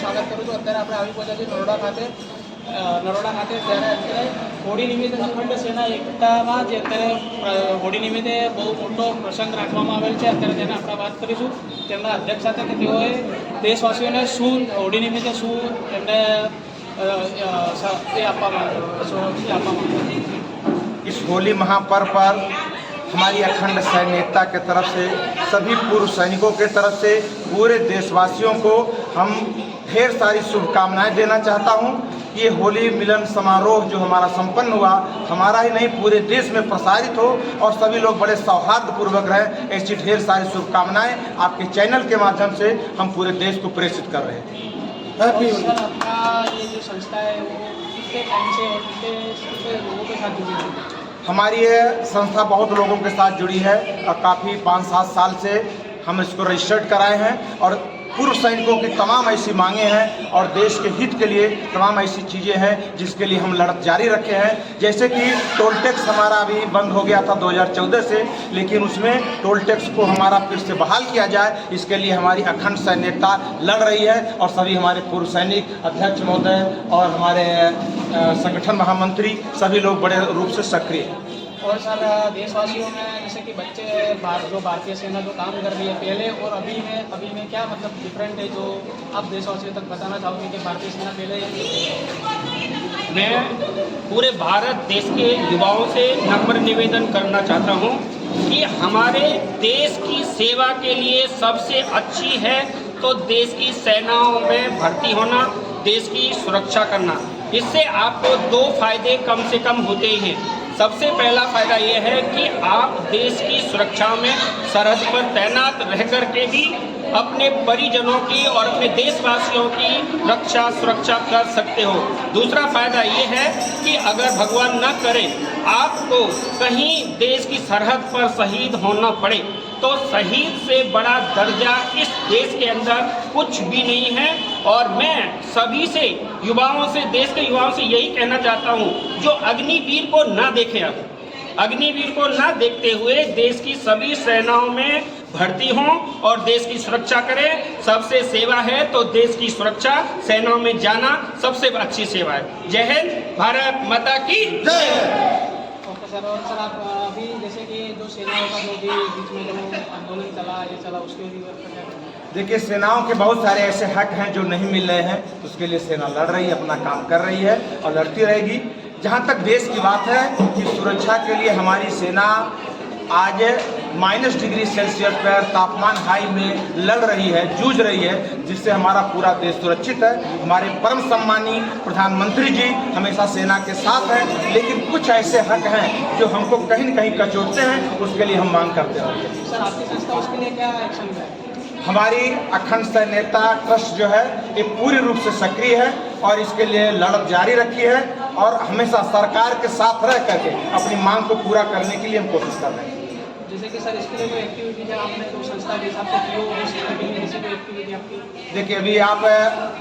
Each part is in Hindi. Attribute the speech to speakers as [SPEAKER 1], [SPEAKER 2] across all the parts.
[SPEAKER 1] સ્વાગત કરું છું. અત્યારે આપણે આવી પહોંચ્યા છીએ નરોડા ખાતે ત્યારે અત્યારે હોળી નિમિત્તે અખંડ સેના એકતામાં જે અત્યારે હોળી નિમિત્તે બહુ મોટો પ્રસંગ રાખવામાં આવેલ છે. અત્યારે તેને આપણે વાત કરીશું તેમના અધ્યક્ષ સાથે કે તેઓએ દેશવાસીઓને શું હોળી નિમિત્તે શું તેમને આપવા માંગે.
[SPEAKER 2] इस होली महापर्व पर हमारी अखंड सैन्य एकता के तरफ से सभी पूर्व सैनिकों के तरफ से पूरे देशवासियों को हम ढेर सारी शुभकामनाएं देना चाहता हूं. ये होली मिलन समारोह जो हमारा संपन्न हुआ हमारा ही नहीं पूरे देश में प्रसारित हो और सभी लोग बड़े सौहार्दपूर्वक रहें, ऐसी ढेर सारी शुभकामनाएं आपके चैनल के माध्यम से हम पूरे देश को प्रेषित कर रहे हैं.
[SPEAKER 1] सर, आपका ये जो संस्था है वो कितने टाइम से और कितने लोगों के साथ जुड़ी है?
[SPEAKER 2] हमारी ये संस्था बहुत लोगों के साथ जुड़ी है और काफ़ी 5-7 साल से हम इसको रजिस्टर्ड कराए हैं और पूर्व सैनिकों की तमाम ऐसी मांगे हैं और देश के हित के लिए तमाम ऐसी चीज़ें हैं जिसके लिए हम लड़त जारी रखे हैं. जैसे कि टोल टैक्स हमारा अभी बंद हो गया था 2014 से, लेकिन उसमें टोल टैक्स को हमारा फिर से बहाल किया जाए, इसके लिए हमारी अखंड सैन्य एकता लड़ रही है और सभी हमारे पूर्व सैनिक अध्यक्ष महोदय और हमारे संगठन महामंत्री सभी लोग बड़े रूप से सक्रिय हैं.
[SPEAKER 1] और सर, देशवासियों में जैसे कि बच्चे जो भारतीय सेना जो काम कर रही है पहले और अभी में क्या मतलब डिफरेंट है जो आप देशवासियों तक बताना चाहोगे कि भारतीय सेना पहले?
[SPEAKER 3] मैं पूरे भारत देश के युवाओं से नम्र निवेदन करना चाहता हूं कि हमारे देश की सेवा के लिए सबसे अच्छी है तो देश की सेनाओं में भर्ती होना, देश की सुरक्षा करना. इससे आपको 2 फायदे कम से कम होते ही हैं. सबसे पहला फायदा ये है कि आप देश की सुरक्षा में सरहद पर तैनात रह कर के भी अपने परिजनों की और अपने देशवासियों की रक्षा सुरक्षा कर सकते हो. दूसरा फायदा ये है कि अगर भगवान न करे आपको कहीं देश की सरहद पर शहीद होना पड़े तो शहीद से बड़ा दर्जा इस देश के अंदर कुछ भी नहीं है. और मैं सभी से युवाओं से देश के युवाओं से यही कहना चाहता हूं जो अग्निवीर को ना देखें, अब अग्निवीर को ना देखते हुए देश की सभी सेनाओं में भर्ती हों और देश की सुरक्षा करें. सबसे सेवा है तो देश की सुरक्षा, सेनाओं में जाना सबसे अच्छी सेवा है. जय हिंद, भारत माता की जय.
[SPEAKER 1] Okay sir. और सर, आप अभी जैसे कि जो सेनाओं का जो भी बीच में जो आंदोलन चला उसके लिए क्या?
[SPEAKER 2] देखिए, सेनाओं के बहुत सारे ऐसे हक हैं जो नहीं मिल रहे हैं, उसके लिए सेना लड़ रही है, अपना काम कर रही है और लड़ती रहेगी. जहाँ तक देश की बात है कि सुरक्षा के लिए हमारी सेना आज -डिग्री सेल्सियस पर तापमान हाई में लड़ रही है, जूझ रही है, जिससे हमारा पूरा देश सुरक्षित है. हमारे परम सम्मानी प्रधानमंत्री जी हमेशा सेना के साथ हैं, लेकिन कुछ ऐसे हक हैं जो हमको कहीं न कहीं कचोटते हैं, उसके लिए हम मांग करते हैं.
[SPEAKER 1] सर, आपकी संस्था उसके लिए क्या एक्शन है?
[SPEAKER 2] हमारी अखंड सैन्य एकता ट्रस्ट जो है ये पूरी रूप से सक्रिय है और इसके लिए लड़त जारी रखी है और हमेशा सरकार के साथ रह करके अपनी मांग को पूरा करने के लिए हम कोशिश कर रहे हैं.
[SPEAKER 1] जैसे कि सर, इसके लिए कोई एक्टिविटी है आपने जो संस्था के हिसाब से की हो सेना के लिए, जैसे कोई एक्टिविटी आपकी? देखिए,
[SPEAKER 2] अभी आप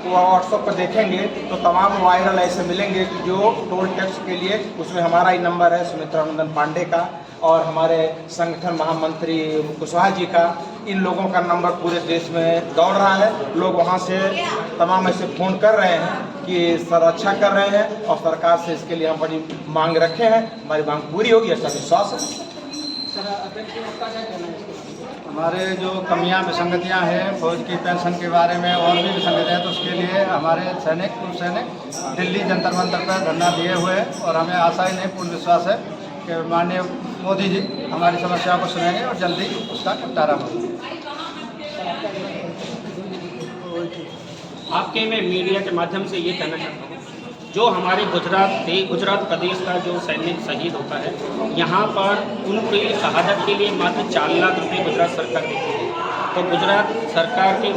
[SPEAKER 2] व्हाट्सएप पर देखेंगे तो तमाम वायरल ऐसे मिलेंगे कि जो टोल टैक्स के लिए, उसमें हमारा ही नंबर है सुमित्रा नंदन पांडे का और हमारे संगठन महामंत्री कुशवाहा जी का. इन लोगों का नंबर पूरे देश में दौड़ रहा है. लोग वहां से तमाम ऐसे फ़ोन कर रहे हैं कि सर अच्छा कर रहे हैं और सरकार से इसके लिए हम बड़ी मांग रखे हैं. हमारी मांग पूरी होगी ऐसा विश्वास है.
[SPEAKER 1] सर, अध्यक्ष आपका क्या कहना है इसके?
[SPEAKER 4] हमारे जो कमियां विसंगतियां हैं फौज की पेंशन के बारे में और भी विसंगतियां हैं, तो उसके लिए हमारे पूर्व सैनिक दिल्ली जंतर मंतर पर धरना दिए हुए हैं और हमें आशा ही नहीं पूर्ण विश्वास है कि माननीय मोदी जी हमारी समस्याओं को सुनेंगे और जल्दी उसका निपटारा होगा.
[SPEAKER 3] आपके मैं मीडिया के माध्यम से ये कहना चाहता हूँ, जो हमारे गुजरात प्रदेश का जो सैनिक शहीद होता है, यहाँ पर उनकी शहादत के लिए मात्र 4 लाख रुपये गुजरात सरकार देती है. तो गुजरात सरकार के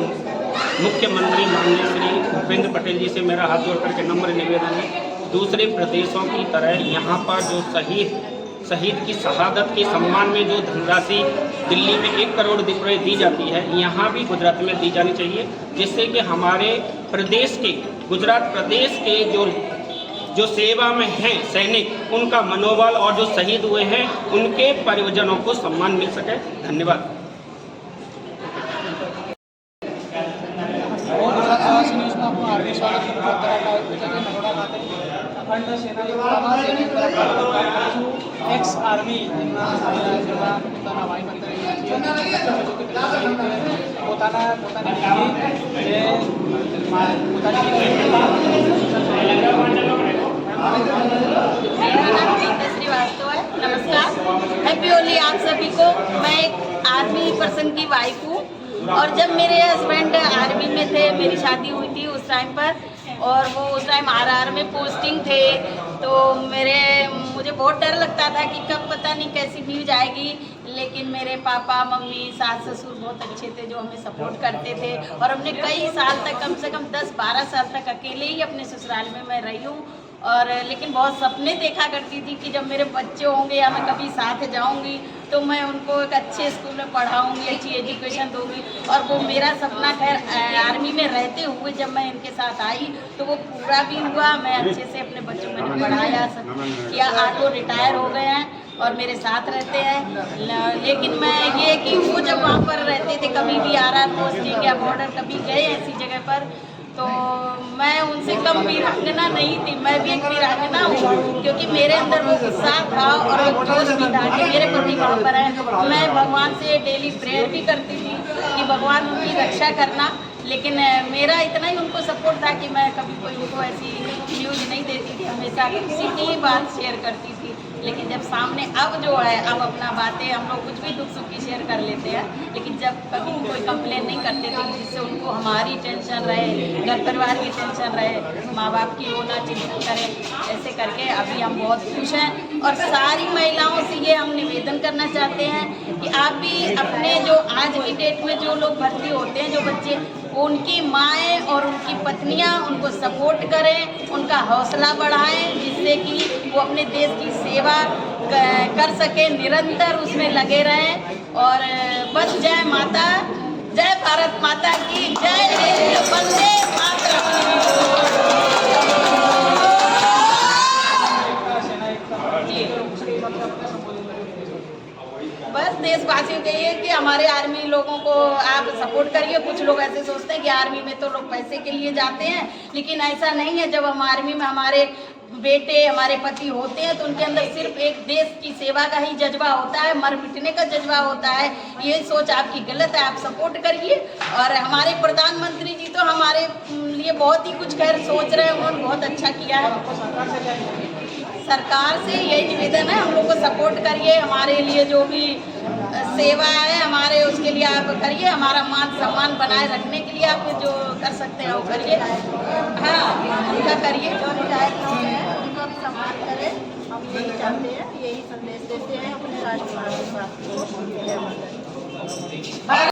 [SPEAKER 3] मुख्यमंत्री माननीय श्री भूपेंद्र पटेल जी से मेरा हाथ जोड़ करके नम्र निवेदन है, दूसरे प्रदेशों की तरह यहाँ पर जो शहीद की शहादत के सम्मान में जो धनराशि दिल्ली में 1 करोड़ रुपये दी जाती है, यहाँ भी गुजरात में दी जानी चाहिए, जिससे कि हमारे प्रदेश के गुजरात प्रदेश के जो सेवा में हैं सैनिक, उनका मनोबल और जो शहीद हुए हैं उनके परिजनों को सम्मान मिल सके. धन्यवाद.
[SPEAKER 1] और અખંડ સેના એકતામાં તેની અંદર કાર્ય કરીશું. એક્સ આર્મી જેમના જેવા પોતાના વાયુમંત્ર પોતાની જે
[SPEAKER 5] मेरा नाम नीता श्रीवास्तव है। नमस्कार, हैप्पी होली आप सभी को। मैं एक आर्मी पर्सन की वाइफ हूँ और जब मेरे हस्बैंड आर्मी में थे, मेरी शादी हुई थी उस टाइम पर, और वो उस टाइम आरआर में पोस्टिंग थे, तो मुझे बहुत डर लगता था कि कब पता नहीं कैसी न्यूज आएगी। लेकिन मेरे पापा मम्मी सास ससुर बहुत अच्छे थे जो हमें सपोर्ट करते थे, और हमने कई साल तक, कम से कम 10-12 साल तक अकेले ही अपने ससुराल में मैं रही हूँ। और लेकिन बहुत सपने देखा करती थी कि जब मेरे बच्चे होंगे या मैं कभी साथ जाऊंगी तो मैं उनको एक अच्छे स्कूल में पढ़ाऊंगी, अच्छी एजुकेशन दूंगी। और वो मेरा सपना खैर आर्मी में रहते हुए जब मैं इनके साथ आई तो वो पूरा भी हुआ। मैं अच्छे से अपने बच्चों को पढ़ाया, सब किया। आज वो रिटायर हो गए हैं और मेरे साथ रहते हैं। लेकिन मैं ये कि वो जब वहाँ पर रहते थे, कभी भी आरआर पोस्टिंग या बॉर्डर कभी गए ऐसी जगह पर, तो मैं उनसे कम वीरांगना नहीं थी। मैं भी एक वीरांगना हूँ, क्योंकि मेरे अंदर वो उत्साह था और वो जोश भी था कि मेरे पति वहाँ पर है। मैं भगवान से डेली प्रेयर भी करती थी कि भगवान उनकी रक्षा करना। लेकिन मेरा इतना ही उनको सपोर्ट था कि मैं कभी कोई उनको ऐसी न्यूज़ नहीं देती थी, हमेशा उसी की ही बात शेयर करती थी। लेकिन जब सामने अब जो है, अब अपना बातें हम लोग कुछ भी दुख सुख की शेयर कर लेते हैं, लेकिन जब कभी कोई कंप्लेन नहीं करते थे जिससे उनको हमारी टेंशन रहे, घर परिवार की टेंशन रहे, माँ बाप की वो ना चिंता करें, ऐसे करके अभी हम बहुत खुश हैं। और सारी महिलाओं से ये हम निवेदन करना चाहते हैं कि आप भी अपने जो आज की डेट में जो लोग भर्ती होते हैं, जो बच्चे, उनकी माएँ और उनकी पत्नियाँ उनको सपोर्ट करें, उनका हौसला बढ़ाएं, जिससे कि वो अपने देश की सेवा कर सकें, निरंतर उसमें लगे रहें। और बस जय माता, जय भारत माता की जय, वंदे मातरम। बस देशवासियों के ये कि हमारे आर्मी लोगों को आप सपोर्ट करिए। कुछ लोग ऐसे सोचते हैं कि आर्मी में तो लोग पैसे के लिए जाते हैं, लेकिन ऐसा नहीं है। जब हम आर्मी में हमारे बेटे, हमारे पति होते हैं तो उनके अंदर सिर्फ एक देश की सेवा का ही जज्बा होता है, मर मिटने का जज्बा होता है। ये सोच आपकी गलत है, आप सपोर्ट करिए। और हमारे प्रधानमंत्री जी तो हमारे लिए बहुत ही कुछ खैर सोच रहे हैं, उन्होंने बहुत अच्छा किया है। सरकार से यही निवेदन है, हम लोग को सपोर्ट करिए, हमारे लिए जो भी सेवा है हमारे, उसके लिए आप करिए। हमारा मान सम्मान बनाए रखने के लिए आप जो कर सकते हैं वो करिए। हाँ, उनका करिए, जो रिटायर लोग हैं उनका भी सम्मान करें। हम यही चाहते हैं, यही संदेश देते हैं अपने राष्ट्र को।